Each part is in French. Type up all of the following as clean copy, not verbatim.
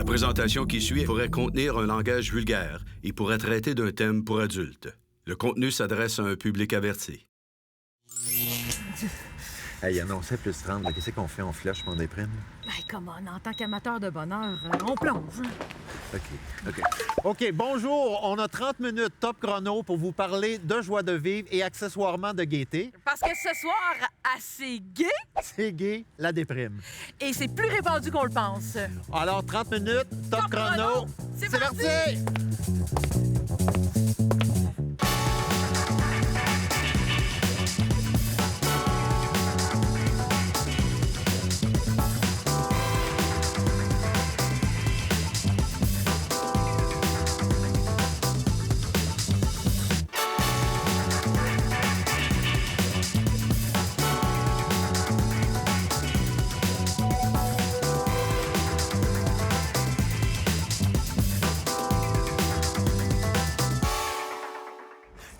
La présentation qui suit pourrait contenir un langage vulgaire et pourrait traiter d'un thème pour adultes. Le contenu s'adresse à un public averti. Hey, annoncé plus 30, qu'est-ce qu'on fait? On flush mon déprime? Hey, come on, en tant qu'amateur de bonheur, on plonge. OK, bonjour. On a 30 minutes top chrono pour vous parler de joie de vivre et accessoirement de gaieté. Parce que ce soir, assez gay, C'est gay, la déprime. et c'est plus répandu qu'on le pense. Alors, 30 minutes, top chrono. C'est parti!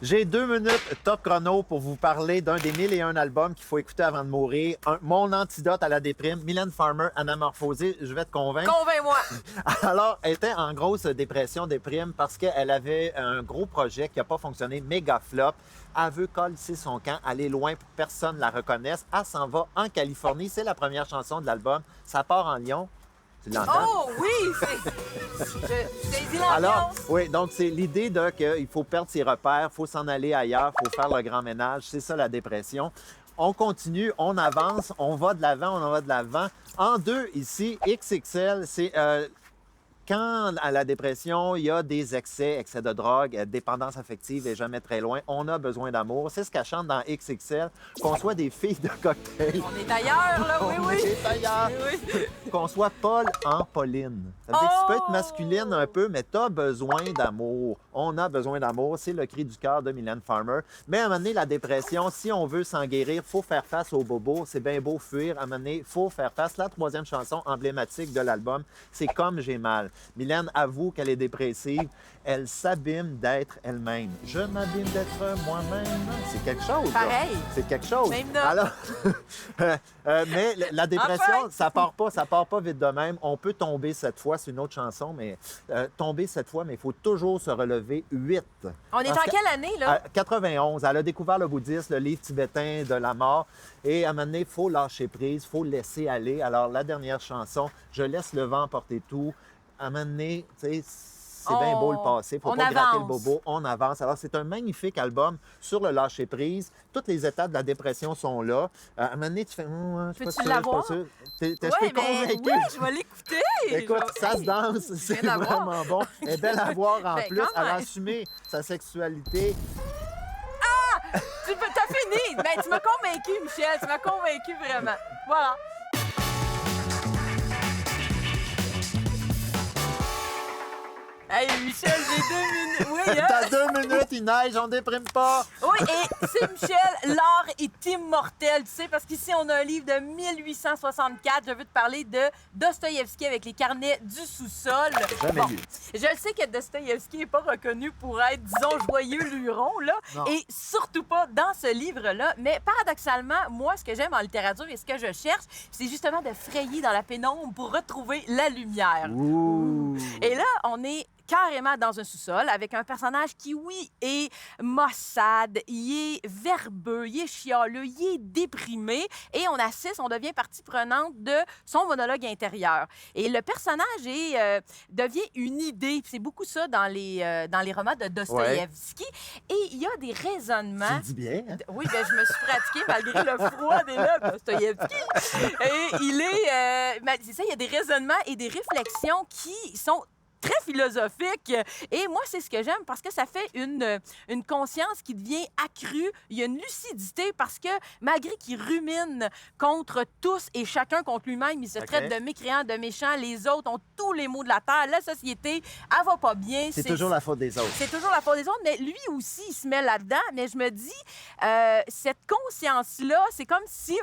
J'ai 2 minutes top chrono pour vous parler d'un des 1001 albums qu'il faut écouter avant de mourir. Mon antidote à la déprime, Mylène Farmer, Anamorphosée. Je vais te convaincre. Convainc-moi. Alors, elle était en grosse dépression, déprime, parce qu'elle avait un gros projet qui n'a pas fonctionné, méga flop. Elle veut coller son camp, aller loin pour que personne ne la reconnaisse. Elle s'en va en Californie. C'est la première chanson de l'album. Ça part en Lyon. Tu l'entends? Oh oui, c'est dit Alors, l'ambiance. oui, donc c'est l'idée de qu'il faut perdre ses repères, il faut s'en aller ailleurs, il faut faire le grand ménage. C'est ça la dépression. On continue, on avance, on va de l'avant, on en va de l'avant. En deux, ici, XXL, c'est quand à la dépression, il y a des excès de drogue, dépendance affective et jamais très loin, on a besoin d'amour. C'est ce qu'elle chante dans XXL, qu'on soit des filles de cocktail. On est ailleurs, là, oui, On oui. est ailleurs. Oui. Qu'on soit Paul en Pauline. Ça veut dire que tu peux être masculine un peu, mais tu as besoin d'amour. On a besoin d'amour. C'est le cri du cœur de Mylène Farmer. Mais à un moment donné, la dépression, si on veut s'en guérir, il faut faire face au bobo. C'est bien beau fuir. À un moment donné, il faut faire face. La troisième chanson emblématique de l'album, c'est Comme j'ai mal. Mylène avoue qu'elle est dépressive. Elle s'abîme d'être elle-même. Je m'abîme d'être moi-même. C'est quelque chose. là. Pareil. C'est quelque chose. Même note. Alors, mais la dépression, Enfin. ça part pas vite de même. On peut tomber cette fois, c'est une autre chanson, mais tomber cette fois, mais il faut toujours se relever 8. On est en Parce que- quelle année, là? 91. Elle a découvert le bouddhisme, le livre tibétain de la mort. Et à un moment donné, il faut lâcher prise, il faut laisser aller. Alors, la dernière chanson, Je laisse le vent porter tout. À un moment donné, tu sais, c'est bien beau le passé. Il ne faut on pas gratter le avance. bobo. On avance. Alors, c'est un magnifique album sur le lâcher prise. Toutes les étapes de la dépression sont là. À un moment donné, tu fais, je suis pas Peux-tu sûr, l'avoir? je suis pas sûr. T'es Ouais, convaincu? oui, je vais l'écouter. Écoute, Je vais- ça se Hey, danse, je c'est viens d'avoir. vraiment bon. Elle est belle à voir en Ben, plus. quand Elle a même. assumé sa sexualité. T'as fini. Ben, tu m'as convaincu, Michel. Tu m'as convaincu vraiment. Voilà. Hey, Michel, j'ai 2 minutes. Oui, hein? T'as 2 minutes, il neige, on déprime pas. Oui, et c'est Michel, l'art est immortel, tu sais, parce qu'ici, on a un livre de 1864. Je veux te parler de Dostoïevski avec les carnets du sous-sol. Jamais lu. Je le sais que Dostoïevski n'est pas reconnu pour être, disons, joyeux luron, là, Non. et surtout pas dans ce livre-là. Mais paradoxalement, moi, ce que j'aime en littérature et ce que je cherche, c'est justement de frayer dans la pénombre pour retrouver la lumière. Ouh. Et là, on est carrément dans un sous-sol avec un personnage qui, oui, est maussade, il est verbeux, il est chialeux, il est déprimé et on assiste, on devient partie prenante de son monologue intérieur. Et le personnage devient une idée. Puis c'est beaucoup ça dans les romans de Dostoïevski. Et il y a des Tu raisonnements. le dis bien, hein? Oui, ben, je me suis pratiquée malgré le froid des lèvres, Dostoïevski. Et il est... c'est ça, il y a des raisonnements et des réflexions qui sont très philosophique. Et moi, c'est ce que j'aime parce que ça fait une conscience qui devient accrue. Il y a une lucidité parce que malgré qu'il rumine contre tous et chacun contre lui-même, il se traite de mécréants, de méchants. Les autres ont tous les maux de la terre. La société, elle va pas bien. C'est toujours la faute des autres. C'est toujours la faute des autres, mais lui aussi, il se met là-dedans. Mais je me dis, cette conscience-là, c'est comme si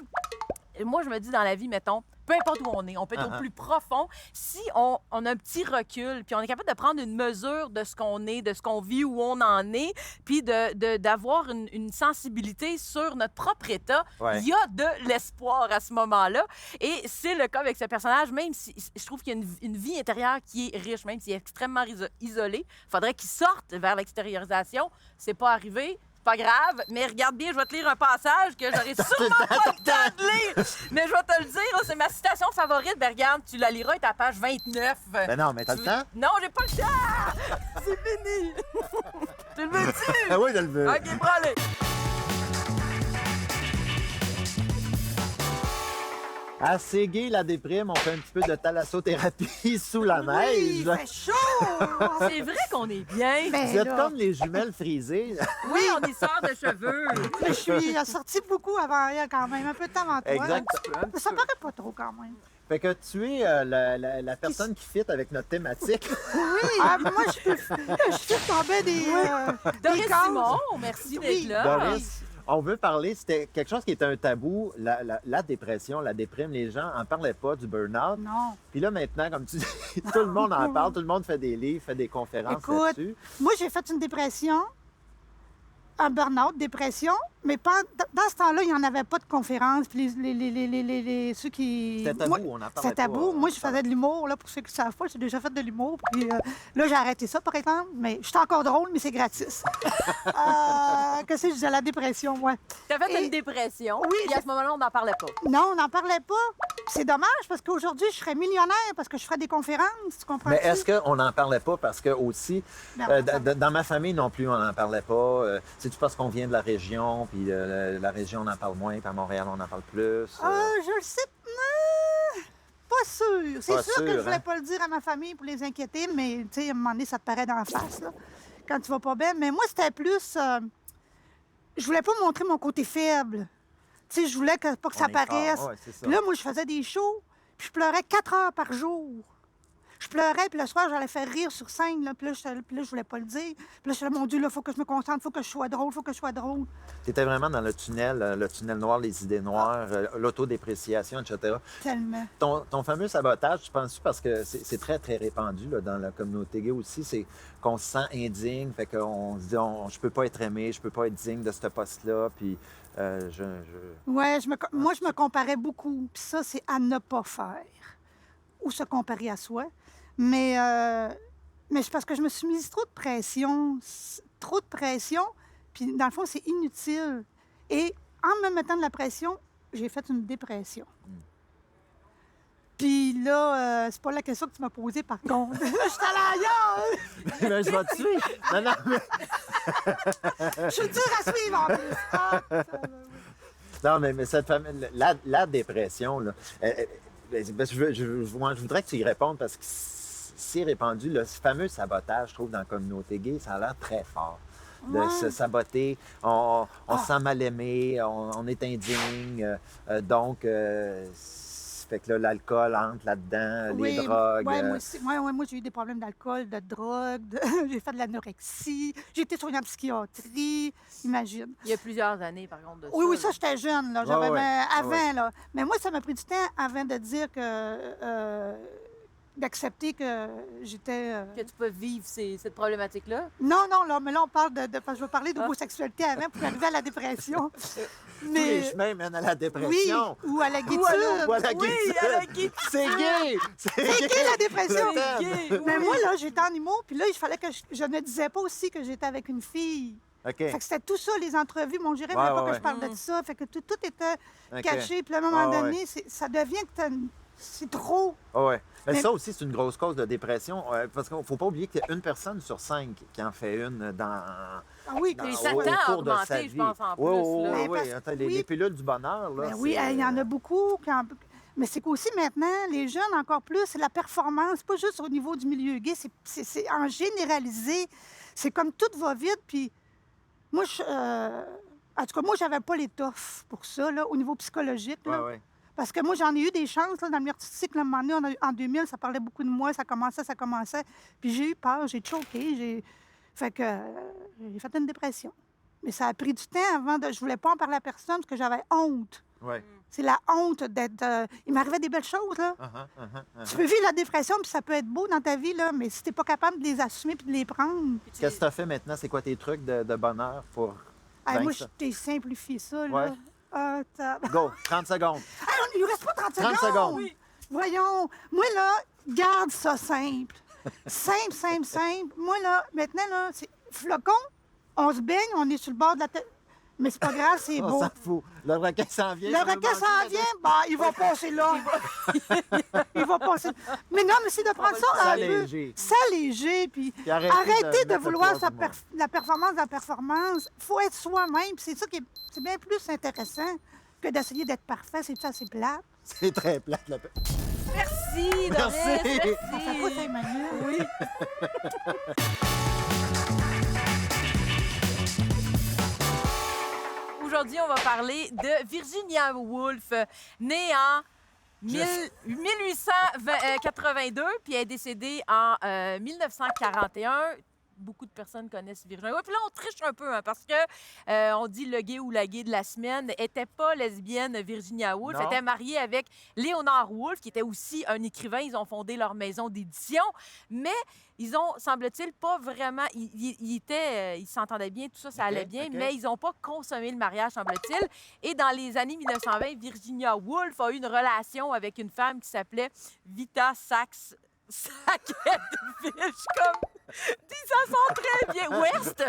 moi, je me dis dans la vie, mettons, peu importe où on est, on peut être au plus profond. Si on a un petit recul, puis on est capable de prendre une mesure de ce qu'on est, de ce qu'on vit, où on en est, puis d'avoir une sensibilité sur notre propre état, il y a de l'espoir à ce moment-là. Et c'est le cas avec ce personnage, même si je trouve qu'il y a une vie intérieure qui est riche, même s'il est extrêmement isolé. Il faudrait qu'il sorte vers l'extériorisation. C'est pas arrivé. Pas grave, mais regarde bien, je vais te lire un passage que j'aurais sûrement pas le temps de lire. Mais je vais te le dire, là, c'est ma citation favorite. Ben regarde, tu la liras, elle est à page 29. Ben non, mais t'as le temps? Non, j'ai pas le temps! C'est fini! Tu le veux-tu? Ah oui, je le veux. OK, prends-le. À Ségué, la déprime, on fait un petit peu de thalassothérapie sous la neige. Oui, il fait chaud! C'est vrai qu'on est bien. Ben Vous êtes là, comme les jumelles frisées. Oui, on est sœurs de cheveux. mais je suis sortie beaucoup avant elle quand même, un peu de temps avant toi. Exact. Un petit peu. Ça paraît pas trop quand même. Fait que tu es la personne qui fit avec notre thématique. Oui, moi je suis tombée Doris des cases. Simon, merci d'être Oui. là. Doris, on veut parler, c'était quelque chose qui était un tabou, la dépression, la déprime. Les gens n'en parlaient pas du burn-out. Non. Puis là, maintenant, comme tu dis, tout le monde en parle, tout le monde fait des livres, fait des conférences Écoute, là-dessus. Moi, j'ai fait une dépression, un burn-out, dépression, mais dans ce temps-là, il n'y en avait pas de conférences. Puis ceux qui... C'était tabou, on en parlait C'était tabou. pas. Moi, je faisais de l'humour, là, pour ceux qui ne savent pas. J'ai déjà fait de l'humour. Puis là, j'ai arrêté ça, par exemple. Mais je suis encore drôle, mais c'est gratis. Qu'est-ce que je disais? La dépression, ouais. T'as fait Et- une dépression. Oui, Puis à ce moment-là, on n'en parlait pas. Non, on n'en parlait pas. C'est dommage, parce qu'aujourd'hui, je serais millionnaire, parce que je ferais des conférences, tu comprends? Mais est-ce qu'on n'en parlait pas parce que aussi, Non, dans ma famille non plus, on n'en parlait pas. C'est-tu parce qu'on vient de la région, puis la région, on en parle moins, puis à Montréal, on en parle plus? Je le sais. Pas sûr. C'est Pas sûr que je sûr, voulais hein? pas le dire à ma famille pour les inquiéter, mais tu sais, à un moment donné, ça te paraît dans la face, là, quand tu vas pas bien. Mais moi, c'était plus. Je voulais pas montrer mon côté faible. Tu sais, je voulais pas que On ça est fort, paraisse. ouais, c'est ça. Puis là, moi, je faisais des shows, puis je pleurais 4 heures par jour. Je pleurais, puis le soir, j'allais faire rire sur scène, là, puis là, je voulais pas le dire. Puis là, je disais, mon Dieu, là, faut que je me concentre, faut que je sois drôle, faut que je sois drôle. Tu étais vraiment dans le tunnel noir, les idées noires, l'autodépréciation, etc. Tellement. Ton fameux sabotage, tu penses-tu, parce que c'est très, très répandu là, dans la communauté gay aussi, c'est qu'on se sent indigne, fait qu'on se dit, je peux pas être aimé, je peux pas être digne de ce poste-là, puis Ouais, moi, je me comparais beaucoup. Puis ça, c'est à ne pas faire. Ou se comparer à soi. Mais c'est parce que je me suis mise trop de pression. Puis dans le fond, c'est inutile. Et en me mettant de la pression, j'ai fait une dépression. Puis là, c'est pas la question que tu m'as posée, par contre. Là, je suis allée ailleurs! Mais je vais te tuer! Non, non, mais... Je suis dure à suivre, en plus. Ah, ça va, oui. Non, mais cette la dépression, là, parce que moi, je voudrais que tu y répondes parce que c'est répandu, là, ce fameux sabotage, je trouve, dans la communauté gay, ça a l'air très fort. De Ouais. se saboter, on se sent mal aimé, on est indigne, donc, fait que là, l'alcool entre là-dedans, les drogues. Oui, moi aussi. Moi, j'ai eu des problèmes d'alcool, de drogue, j'ai fait de l'anorexie, j'ai été soignée en psychiatrie, imagine. Il y a plusieurs années, par contre, de ça. Oui, là. ça, j'étais jeune, là. J'avais Ouais. avant, là. Mais moi, ça m'a pris du temps avant de dire que... d'accepter que j'étais... Que tu peux vivre cette problématique-là. Non, là, mais là, on parle parce que je vais parler d'homosexualité avant pour arriver à la dépression. Tous les chemins mènent à la Oui, dépression. ou à la gaietude. Ou à la Oui, gaietude. à la gaietude. C'est gay! C'est gay, la dépression! Le thème. C'est gay, Mais oui. moi, là, j'étais en humour, puis là, il fallait que je ne disais pas aussi que j'étais avec une fille. OK. Fait que c'était tout ça, les entrevues. Mon gérant ne Ouais, voulait pas ouais, que je parle de ça. Fait que tout était OK. caché. Puis à un moment Ouais, donné, ça devient que c'est trop. Ah ouais. Mais Mais- ça aussi, c'est une grosse cause de dépression. Parce qu'il ne faut pas oublier qu'il y a une personne sur 5 qui en fait une dans Ah oui, dans- Les que- sept au ans cours de augmenté, sa je vie. pense, en Oui, plus, oui, là. oui, Mais oui. parce- Attends, oui. les pilules du bonheur, là. Ben oui, il y en a beaucoup. Mais c'est qu'aussi maintenant, les jeunes encore plus, c'est la performance, pas juste au niveau du milieu gay, c'est en généralisé. C'est comme tout va vite, puis moi, en tout cas, moi, j'avais pas l'étoffe pour ça, là, au niveau psychologique. Là. Ouais, ouais. Parce que moi, j'en ai eu des chances là, dans le milieu artistique. Là, à un moment donné, en 2000, ça parlait beaucoup de moi, ça commençait. Puis j'ai eu peur, j'ai choqué. Fait que j'ai fait une dépression. Mais ça a pris du temps avant de... Je voulais pas en parler à personne parce que j'avais honte. Ouais. C'est la honte d'être... Il m'arrivait des belles choses, là. Tu peux vivre la dépression, puis ça peut être beau dans ta vie, là, mais si t'es pas capable de les assumer puis de les prendre... Qu'est-ce que tu as fait maintenant? C'est quoi tes trucs de bonheur pour Moi, vaincre je ça? t'ai simplifié ça, là. Ouais. Go, 30 secondes. Ah, il nous reste pas 30 30 secondes! secondes. Oui. Voyons, moi, là, garde ça simple. Simple, simple, simple. Moi, là, maintenant, là, c'est flocon, on se baigne, on est sur le bord de la tête. Mais c'est pas grave, c'est On beau. s'en fout. Le requin s'en vient. Le ça veut requin manger s'en la- vient, bah, il va passer là. Il va passer. Mais non, mais c'est de prendre ça un peu S'alléger. s'alléger, puis Puis arrêter arrêter de de mettre vouloir le poids du monde. la performance de la performance. Il faut être soi-même, puis c'est ça qui est, c'est bien plus intéressant que d'essayer d'être parfait. C'est ça, assez plate. C'est très plate, la Merci, Doris. Merci. Écoute, Emmanuel. Oui. Aujourd'hui, on va parler de Virginia Woolf, née en 1882, puis elle est décédée en 1941. Beaucoup de personnes connaissent Virginia Woolf. Puis là, on triche un peu, hein, parce que on dit le gay ou la gay de la semaine n'était pas lesbienne, Virginia Woolf. Non. Elle était mariée avec Léonard Woolf, qui était aussi un écrivain. Ils ont fondé leur maison d'édition. Mais ils ont, semble-t-il, pas vraiment... Ils s'entendaient bien, tout ça, ça allait bien, OK. mais ils n'ont pas consommé le mariage, semble-t-il. Et dans les années 1920, Virginia Woolf a eu une relation avec une femme qui s'appelait Vita Sackville. Comme... Ils s'en sont très bien. West.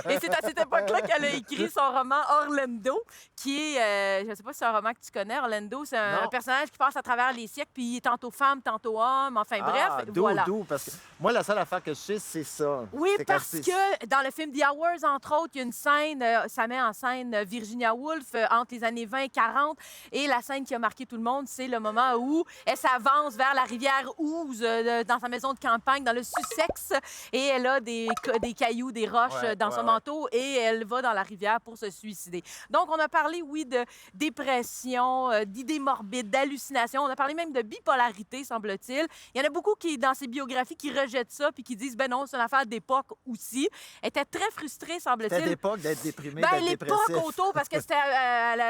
Et c'est à cette époque-là qu'elle a écrit son roman Orlando, qui est, je ne sais pas si c'est un roman que tu connais, Orlando, c'est un Non. personnage qui passe à travers les siècles, puis il est tantôt femme, tantôt homme, enfin bref, D'où, voilà. parce que moi, la seule affaire que je sais, c'est ça. Oui, C'est parce c'est- que dans le film The Hours, entre autres, il y a une scène, ça met en scène Virginia Woolf entre les années 20 et 40. Et la scène qui a marqué tout le monde, c'est le moment où elle s'avance vers la rivière Ouse dans sa maison de campagne, dans le Sussex. Et elle a des cailloux, des roches Ouais, dans ouais, son ouais. manteau et elle va dans la rivière pour se suicider. Donc, on a parlé, oui, de dépression, d'idées morbides, d'hallucinations. On a parlé même de bipolarité, semble-t-il. Il y en a beaucoup qui, dans ses biographies, qui rejettent ça puis qui disent, ben non, c'est une affaire d'époque aussi. Elle était très frustrée, C'était semble-t-il. d'époque d'être déprimé, Ben, d'être l'époque dépressif. autour, parce que c'était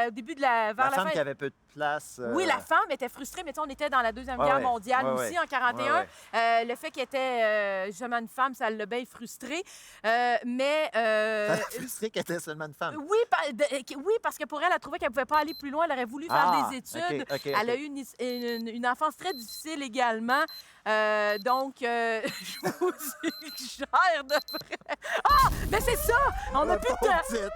au début de vers La la femme fin. qui avait peu de place. Oui, la femme était frustrée, mais tu sais, on était dans la Deuxième Ouais, Guerre ouais. mondiale Ouais, aussi, ouais. en 41. Ouais, ouais. Le fait qu'elle était justement une femme, ça l'a bien frustrée. Mais... Ça l'a frustré qu'elle était seulement une femme. Oui, oui, parce que pour elle, elle trouvait qu'elle ne pouvait pas aller plus loin. Elle aurait voulu faire Ah, des études. OK, OK, Elle a OK. eu une enfance très difficile également. Donc, je vous suggère de vrai. Ah! Mais c'est ça! On n'a plus de temps. Petite.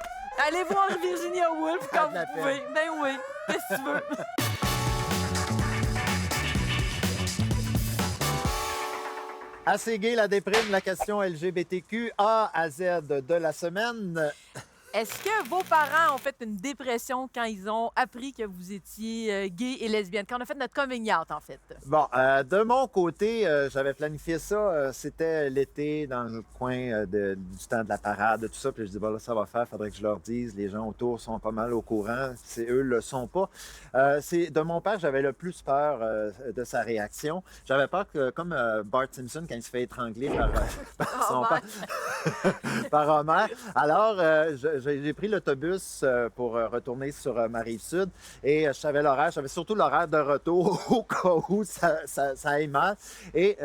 Allez voir Virginia Woolf Ça a quand de la vous pouvez. Ben oui, qu'est-ce que tu veux? Assez gay, la déprime, la question LGBTQ A à Z de la semaine. Est-ce que vos parents ont fait une dépression quand ils ont appris que vous étiez gay et lesbienne? Quand on a fait notre coming out, en fait. Bon, de mon côté, j'avais planifié ça. C'était l'été, dans le coin du temps de la parade, tout ça. Puis je dis, bon, là, ça va faire, faudrait que je leur dise. Les gens autour sont pas mal au courant. C'est eux le sont pas. C'est de mon père, j'avais le plus peur de sa réaction. J'avais peur que, comme Bart Simpson, quand il se fait étrangler par son Homer. père, par Homer. Alors, j'ai pris l'autobus pour retourner sur ma rive sud et je savais l'horaire. J'avais surtout l'horaire de retour au cas où ça aille mal. Et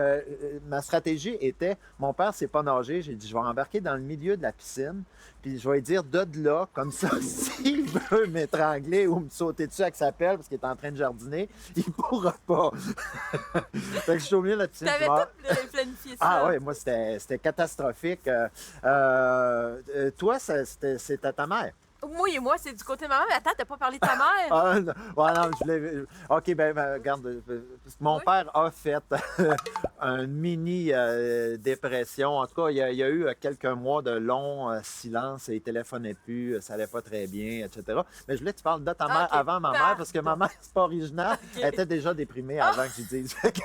ma stratégie était, mon père sait pas nager, j'ai dit, je vais embarquer dans le milieu de la piscine, puis je vais lui dire de là, comme ça, s'il veut m'étrangler ou me sauter dessus avec sa pelle parce qu'il est en train de jardiner, il pourra pas. Fait que je suis au milieu de la piscine. T'avais je vais- tout planifié ça. Ah oui, moi, c'était catastrophique. Toi, c'était ta mère. Oui, et moi, c'est du côté de ma mère. Mais attends, t'as pas parlé de ta mère? Ah, non, ouais, non, je voulais... OK, regarde, mon Oui. père a fait une mini-dépression. En tout cas, il y a eu quelques mois de long silence, il téléphonait plus, ça allait pas très bien, etc. Mais je voulais que tu parles de ta mère OK, avant ma mère, parce que ma mère, c'est pas original. OK. Elle était déjà déprimée avant que je dise. Fait que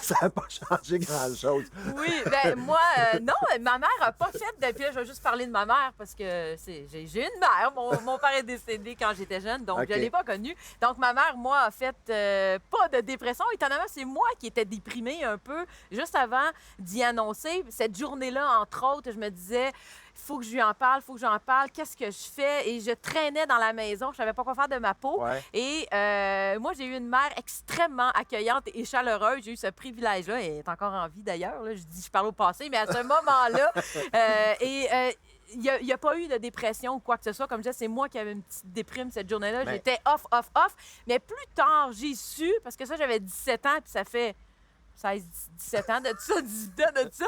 ça n'a pas changé grand-chose. Oui, ben moi, non, ma mère a pas fait depuis. Je vais juste parler de ma mère parce que j'ai une mère, Mon père est décédé quand j'étais jeune, donc OK. je ne l'ai pas connu. Donc, ma mère, moi, a fait pas de dépression. Étonnamment, c'est moi qui étais déprimée un peu juste avant d'y annoncer. Cette journée-là, entre autres, je me disais... Faut que je lui en parle, faut que j'en parle. Qu'est-ce que je fais? Et je traînais dans la maison. Je savais pas quoi faire de ma peau. Ouais. Et moi, j'ai eu une mère extrêmement accueillante et chaleureuse. J'ai eu ce privilège-là. Elle est encore en vie, d'ailleurs. Là. Je parle au passé, mais à ce moment-là... il n'y a pas eu de dépression ou quoi que ce soit. Comme je disais, c'est moi qui avais une petite déprime cette journée-là. Mais- J'étais off. Mais plus tard, j'ai su, parce que ça, j'avais 17 ans, puis ça fait 16, 17 ans de ça, 18 ans de ça.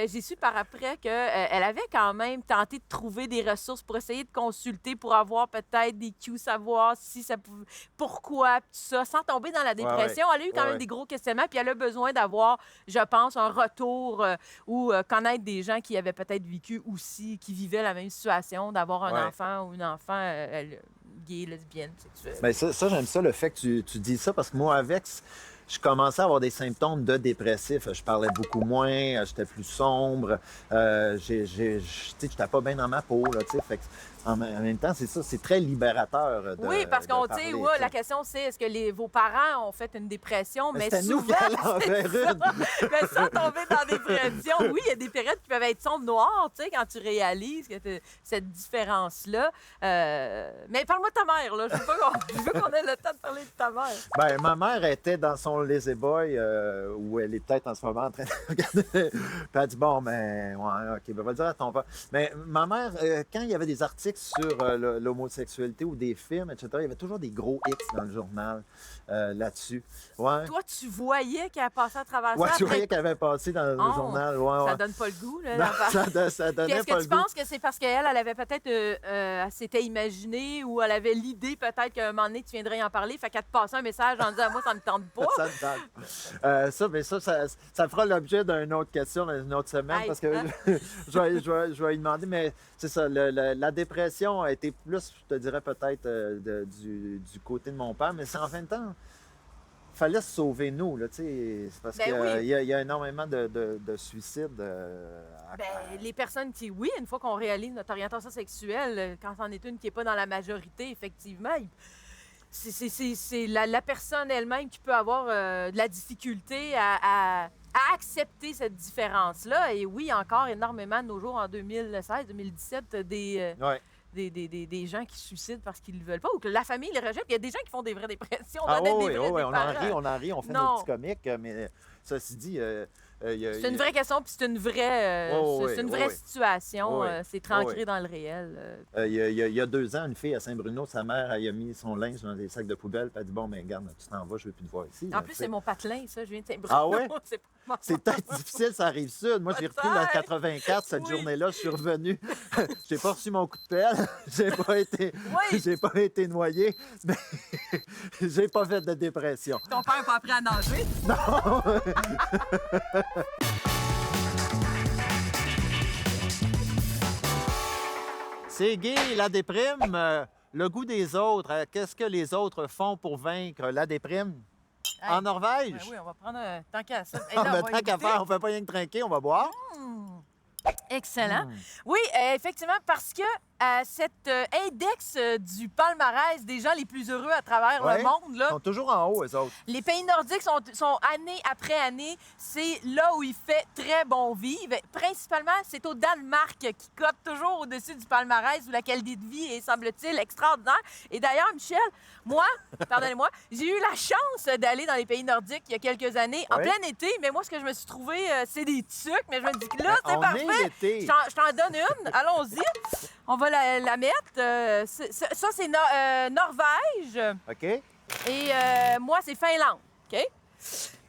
J'ai su par après qu'elle avait quand même tenté de trouver des ressources pour essayer de consulter, pour avoir peut-être des cues, savoir si ça pouvait... Pourquoi, tout ça, sans tomber dans la dépression. Elle a eu quand même des gros questionnements, puis elle a besoin d'avoir, je pense, un retour ou connaître des gens qui avaient peut-être vécu aussi, qui vivaient la même situation, d'avoir un enfant ou une enfant gay, lesbienne, sexuelle. Bien, ça, j'aime ça, le fait que tu dis ça, parce que moi, avec, je commençais à avoir des symptômes de dépressif. Je parlais beaucoup moins, j'étais plus sombre, j'étais pas bien dans ma peau, là, tu sais. Fait que, en même temps, c'est ça, c'est très libérateur de Oui, parce qu'on parler, dit, tu ouais, sais. la question c'est est-ce que vos parents ont fait une dépression, mais C'était nous souvent, qui allions vers une. mais sans tomber dans la dépression, oui, il y a des périodes qui peuvent être sombres noires, tu sais, quand tu réalises que cette différence-là. Mais parle-moi de ta mère, là. Je veux qu'on ait le temps de parler de ta mère. Ben, ma mère était dans son Lazy Boy, où elle est peut-être en ce moment en train de regarder. Puis elle dit, bon, ben, ouais, OK, ben, va le dire à ton père. Mais ma mère, quand il y avait des articles sur l'homosexualité ou des films, etc., il y avait toujours des gros X dans le journal là-dessus. Ouais. Toi, tu voyais qu'elle passait à travers Ouais, ça. tu après- voyais qu'elle avait passé dans le Oh, journal. Ouais, Ça ouais. donne pas le goût, là. Non, l'affaire. ça Puis donnait est-ce pas que le tu goût. penses que c'est parce qu'elle avait peut-être, elle s'était imaginée ou elle avait l'idée peut-être qu'à un moment donné, tu viendrais y en parler, fait qu'elle te passait un message en disant, moi, ça me tente pas. Ça me tente. Ça fera l'objet d'une autre question dans une autre semaine Hey, parce que hein? je vais lui demander, mais c'est ça, la dépression a été plus, je te dirais peut-être, du côté de mon père, mais c'est en fin de temps, il fallait se sauver nous, là, tu sais, c'est parce Ben qu'il oui. y a énormément de suicides. Ben, les personnes qui, oui, une fois qu'on réalise notre orientation sexuelle, quand c'en est une qui n'est pas dans la majorité, effectivement, c'est la personne elle-même qui peut avoir de la difficulté à accepter cette différence-là. Et oui, encore énormément de nos jours, en 2016-2017, Ouais. des gens qui se suicident parce qu'ils ne veulent pas ou que la famille les rejette. Il y a des gens qui font des vraies dépressions. Ah honnêtes, oui, des vrais, on des en parents. rit, on fait Non. nos petits comiques, mais ceci dit, C'est une vraie question, puis c'est une vraie, c'est une vraie situation. Oui. C'est très ancré Oui. dans le réel. Il y a 2 ans, une fille à Saint-Bruno, sa mère, elle a mis son linge dans des sacs de poubelle, puis elle a dit, bon, mais regarde, tu t'en vas, je veux plus te voir ici. En Là, plus, tu sais. c'est mon patelin, ça. Je viens de Saint-Bruno. Ah ouais? C'est pas moi. C'est peut-être difficile, ça arrive sud. Moi, j'ai repris la Peut-être. 84 cette Oui. journée-là, je suis revenu. J'ai pas reçu mon coup de pelle, Oui. j'ai pas été noyé, mais j'ai pas fait de dépression. Ton père n'a pas appris à nager. C'est gay, la déprime, le goût des autres. Qu'est-ce que les autres font pour vaincre la déprime? Hey. En Norvège? Ben oui, on va prendre un tant qu'à ça. Hey, Ah, là, ben, on va tant qu'à goûter. faire, on fait pas rien que trinquer, on va boire. Excellent. Mm. Oui, effectivement, parce que cet index du palmarès des gens les plus heureux à travers Ouais. le monde, là, Ils sont toujours en haut, eux autres. les pays nordiques sont année après année, c'est là où il fait très bon vivre. Principalement, c'est au Danemark qui cote toujours au-dessus du palmarès où la qualité de vie est, semble-t-il, extraordinaire. Et d'ailleurs, Michel, moi, pardonnez-moi, j'ai eu la chance d'aller dans les pays nordiques il y a quelques années, en Ouais. plein été, mais moi, ce que je me suis trouvé, c'est des tucs, mais je me dis que là, c'est On parfait. est l'été. Je t'en donne une. Allons-y. On va la mettre. Ça, c'est Norvège. OK? Et moi, c'est Finlande. OK?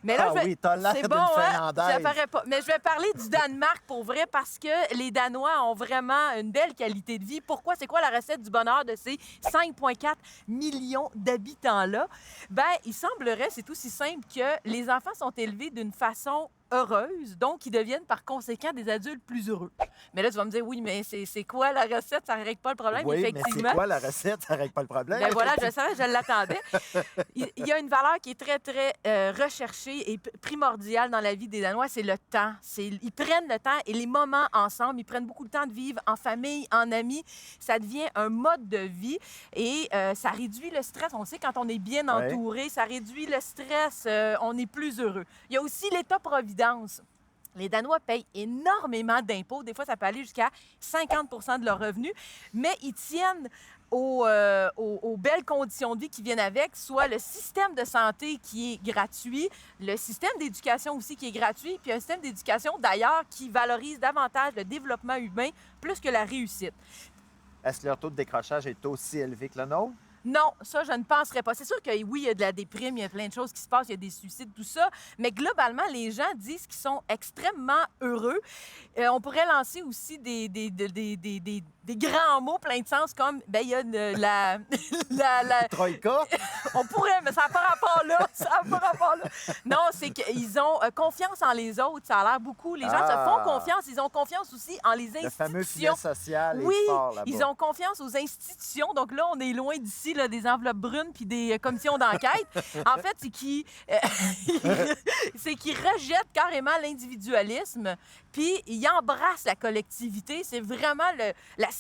Mais là, Ah je vais... oui, t'as l'air C'est d'une bon, hein? Finlandaise. Ça paraît pas. Mais je vais parler du Danemark pour vrai parce que les Danois ont vraiment une belle qualité de vie. Pourquoi? C'est quoi la recette du bonheur de ces 5,4 millions d'habitants-là? Ben, il semblerait, c'est aussi simple que les enfants sont élevés d'une façon heureuses, donc ils deviennent par conséquent des adultes plus heureux. Mais là, tu vas me dire, oui, mais c'est quoi la recette? Ça ne règle pas le problème, Oui, mais effectivement. c'est quoi la recette? Ça règle pas le problème. Ben voilà, je le savais, je l'attendais. Il y a une valeur qui est très, très recherchée et primordiale dans la vie des Danois, c'est le temps. Ils prennent le temps et les moments ensemble. Ils prennent beaucoup de temps de vivre en famille, en amis. Ça devient un mode de vie et ça réduit le stress. On sait quand on est bien entouré, ça réduit le stress, on est plus heureux. Il y a aussi l'État-providence. Les Danois payent énormément d'impôts. Des fois, ça peut aller jusqu'à 50 de leurs revenus, mais ils tiennent aux belles conditions de vie qui viennent avec, soit le système de santé qui est gratuit, le système d'éducation aussi qui est gratuit, puis un système d'éducation, d'ailleurs, qui valorise davantage le développement humain plus que la réussite. Est-ce que leur taux de décrochage est aussi élevé que le nôtre? Non, ça, je ne penserais pas. C'est sûr que oui, il y a de la déprime, il y a plein de choses qui se passent, il y a des suicides, tout ça, mais globalement, les gens disent qu'ils sont extrêmement heureux. On pourrait lancer aussi des grands mots plein de sens comme, ben il y a la... Troïka? On pourrait, mais ça n'a pas rapport là. Ça n'a pas rapport là. Non, c'est qu'ils ont confiance en les autres. Ça a l'air beaucoup. Les gens se font confiance. Ils ont confiance aussi en les institutions. Le fameux filet social oui, est fort là-bas. ils ont confiance aux institutions. Donc là, on est loin d'ici, là, des enveloppes brunes puis des commissions d'enquête. En fait, c'est qu'ils rejettent carrément l'individualisme puis ils embrassent la collectivité. C'est vraiment la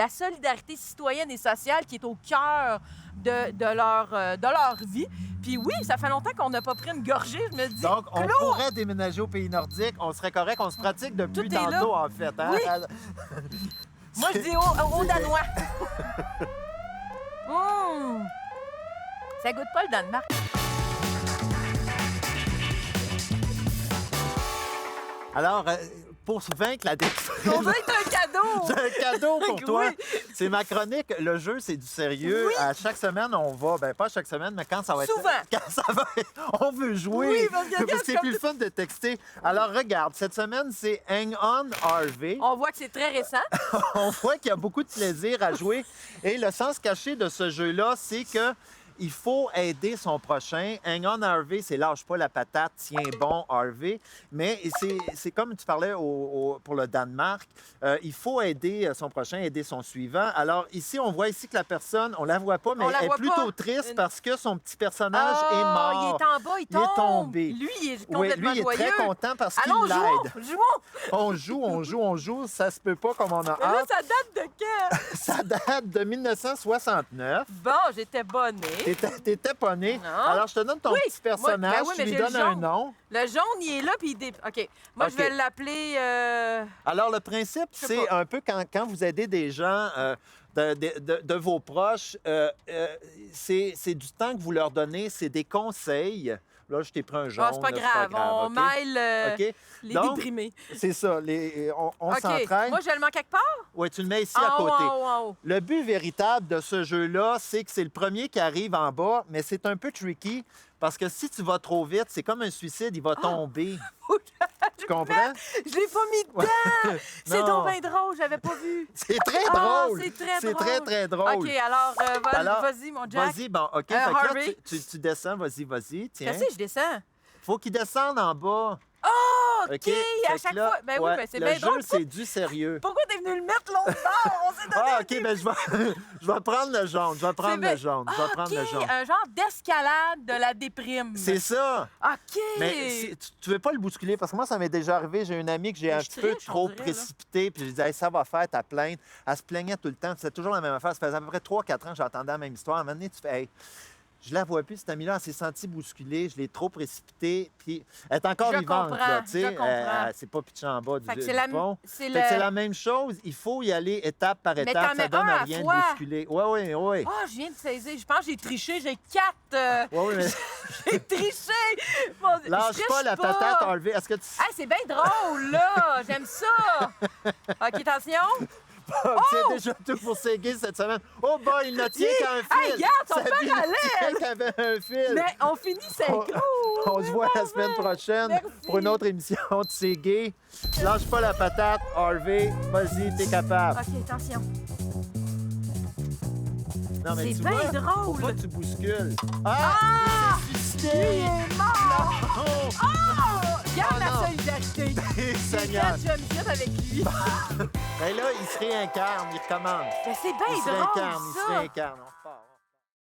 solidarité citoyenne et sociale qui est au cœur de leur vie. Puis oui, ça fait longtemps qu'on n'a pas pris une gorgée. Je me dis, donc, on Claude! pourrait déménager au pays nordique. On serait correct. On se pratique depuis Tout est là. tantôt, en fait. Hein? Oui. Moi, je dis au Danois. Ça goûte pas le Danemark. Alors, pour vaincre la déprime... On veut être un cadeau! J'ai un cadeau pour Oui. toi. C'est ma chronique. Le jeu, c'est du sérieux. Oui. À chaque semaine, on va... Ben pas chaque semaine, mais quand ça va être... Souvent. Quand ça va être... On veut jouer. Oui, parce que regarde, c'est comme- plus le fun de texter. Alors, regarde, cette semaine, c'est Hang On Harvey. On voit que c'est très récent. On voit qu'il y a beaucoup de plaisir à jouer. Et le sens caché de ce jeu-là, c'est que il faut aider son prochain. Hang on Harvey, c'est lâche pas la patate, tiens bon Harvey. Mais c'est comme tu parlais pour le Danemark, il faut aider son prochain, aider son suivant. Alors ici, on voit ici que la personne, on la voit pas, mais On la elle est voit plutôt pas. triste parce que son petit personnage est mort. Il est en bas, il Il est tombe. tombé. Lui, il est Oui, complètement lui, il est joyeux. très content parce qu'il Allons, l'aide. jouons! On joue. Ça se peut pas comme on a Mais là, hâte. ça date de quand? Ça date de 1969. Bon, j'étais bonne. T'étais pas né. Non. Alors, je te donne ton Oui, petit personnage, moi, ben oui, tu mais lui j'ai le donnes un jaune. nom. Le jaune, il est là, puis OK. Moi, OK. je vais l'appeler... Alors, le principe, Je sais c'est pas. un peu quand vous aidez des gens de vos proches, c'est du temps que vous leur donnez, c'est des conseils. Là, je t'ai pris un jaune. Ah, c'est pas là, grave. On OK? mêle OK? les Donc, déprimés. c'est ça. On OK. s'entraîne. Moi, je le mets quelque part? Oui, tu le mets ici à En haut, côté. en haut, en haut. Le but véritable de ce jeu-là, c'est que c'est le premier qui arrive en bas, mais c'est un peu tricky parce que si tu vas trop vite, c'est comme un suicide, il va tomber. Tu comprends? Je l'ai pas mis dedans! C'est Non. donc bien drôle, j'avais pas vu. C'est très Ah, drôle. c'est très C'est drôle. très, très drôle. OK, alors, Alors, vas-y, mon Jack. Vas-y, bon, OK. Fait que là, Harvey. tu descends, vas-y, tiens. Qu'est-ce que je descends? Faut qu'il descende en bas. OK, OK? à Fait chaque que là, fois. Ben oui, ouais, mais c'est le bien jeu, drôle. c'est du sérieux. Pourquoi t'es venu le mettre l'autre bord? On s'est donné Ah, un OK, début. ben je vais prendre le jaune. Je vais prendre bien- le jaune. Je vais prendre le OK, jaune. un genre d'escalade de la déprime. C'est ça. OK. Mais tu veux pas le bousculer parce que moi, ça m'est déjà arrivé. J'ai une amie que j'ai Mais un je petit peu triche, on trop dirait, là. précipité. Puis je disais, hey, ça va faire ta plainte. Elle se plaignait tout le temps. C'était toujours la même affaire. Ça faisait à peu près 3-4 ans que j'entendais la même histoire. À un moment donné, tu fais, hey, je la vois plus, cette amie-là, elle s'est sentie bousculée. Je l'ai trop précipitée. Puis elle est encore Je vivante. comprends, Là, tu sais. je comprends. C'est pas pitché en bas Fait que du c'est la- pont. c'est Fait que c'est le- la même chose. Il faut y aller étape par Mais étape. t'en Ça mets donne un à rien de fois. bousculer. Oui. Ah, je viens de saisir. Je pense que j'ai triché. J'ai 4. Oui, mais J'ai triché. Mon Dieu, je lâche triche pas la patate, Harvey. Est-ce que tu Hey, c'est bien drôle, là. J'aime ça. OK, attention. C'est déjà tout pour séguer cette semaine. Oh boy, il ne tient qu'un fil. Hey, regarde, son Ça père dit, à il tient l'aile. qu'avec un fil. Mais on finit synchro. On se voit la semaine prochaine Merci. pour une autre émission de Ségué. Lâche pas la patate, Harvey. Vas-y, t'es capable. OK, attention. Non, mais C'est tu bien vois, drôle. faut pas que tu bouscules. Ah! Ah! Il s'est Il suicidé! est mort. Oh! Oh! Regarde Oh la non, Seigneur. Je me jette avec lui. Ben là, il se réincarne, il recommence. Mais c'est bien Il se drôle, réincarne, il se ça. réincarne.